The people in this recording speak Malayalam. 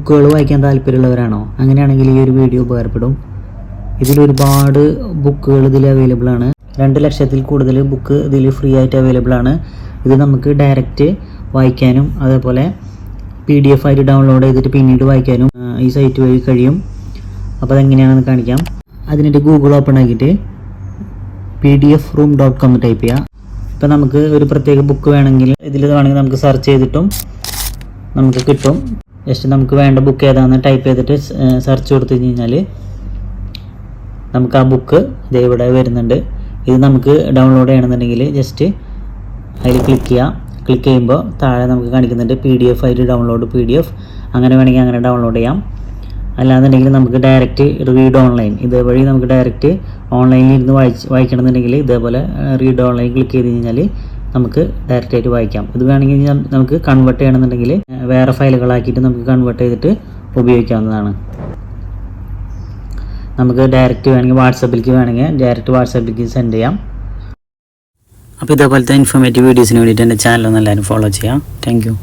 ബുക്കുകൾ വായിക്കാൻ താല്പര്യമുള്ളവരാണോ? അങ്ങനെയാണെങ്കിൽ ഈ ഒരു വീഡിയോ ഉപകാരപ്പെടും. ഇതിലൊരുപാട് ബുക്കുകൾ ഇതിൽ അവൈലബിൾ ആണ്. 2 ലക്ഷത്തിൽ കൂടുതൽ ബുക്ക് ഇതിൽ ഫ്രീ ആയിട്ട് അവൈലബിൾ ആണ്. ഇത് നമുക്ക് ഡയറക്റ്റ് വായിക്കാനും അതേപോലെ PDF ആയിട്ട് ഡൗൺലോഡ് ചെയ്തിട്ട് പിന്നീട് വായിക്കാനും ഈ സൈറ്റ് വഴി കഴിയും. അപ്പോൾ അതെങ്ങനെയാണെന്ന് കാണിക്കാം. അതിനായിട്ട് ഗൂഗിൾ ഓപ്പൺ ആക്കിയിട്ട് pdfroom.com ടൈപ്പ് ചെയ്യുക. ഇപ്പോൾ നമുക്ക് ഒരു പ്രത്യേക ബുക്ക് വേണമെങ്കിൽ ഇതിൽ വേണമെങ്കിൽ നമുക്ക് സെർച്ച് ചെയ്തിട്ടും നമുക്ക് കിട്ടും. ജസ്റ്റ് നമുക്ക് വേണ്ട ബുക്ക് ഏതാണെന്ന് ടൈപ്പ് ചെയ്തിട്ട് സെർച്ച് കൊടുത്തു കഴിഞ്ഞാൽ നമുക്ക് ആ ബുക്ക് ഇതേ ഇവിടെ വരുന്നുണ്ട്. ഇത് നമുക്ക് ഡൗൺലോഡ് ചെയ്യണമെന്നുണ്ടെങ്കിൽ ജസ്റ്റ് അതിൽ ക്ലിക്ക് ചെയ്യാം. ക്ലിക്ക് ചെയ്യുമ്പോൾ താഴെ നമുക്ക് കാണിക്കുന്നുണ്ട് PDF ആയിട്ട് ഡൗൺലോഡ് PDF. അങ്ങനെ വേണമെങ്കിൽ അങ്ങനെ ഡൗൺലോഡ് ചെയ്യാം. അല്ലാന്നുണ്ടെങ്കിൽ നമുക്ക് ഡയറക്റ്റ് റീഡ് ഓൺലൈൻ ഇതേവഴി നമുക്ക് ഡയറക്റ്റ് ഓൺലൈനിൽ ഇരുന്ന് വായിക്കണമെന്നുണ്ടെങ്കിൽ ഇതേപോലെ റീഡ് ഓൺലൈൻ ക്ലിക്ക് ചെയ്ത് കഴിഞ്ഞാൽ നമുക്ക് ഡയറക്റ്റായിട്ട് വായിക്കാം. ഇത് വേണമെങ്കിൽ നമുക്ക് കൺവേർട്ട് ചെയ്യണമെന്നുണ്ടെങ്കിൽ വേറെ ഫയലുകളാക്കിയിട്ട് നമുക്ക് കൺവേർട്ട് ചെയ്തിട്ട് ഉപയോഗിക്കാവുന്നതാണ്. നമുക്ക് ഡയറക്റ്റ് വേണമെങ്കിൽ ഡയറക്റ്റ് വാട്സാപ്പിലേക്ക് സെൻഡ് ചെയ്യാം. അപ്പോൾ ഇതേപോലത്തെ ഇൻഫോർമേറ്റീവ് വീഡിയോസിന് വേണ്ടിയിട്ട് എൻ്റെ ചാനൽ ഒന്ന് എല്ലാവരും ഫോളോ ചെയ്യാം. Thank you.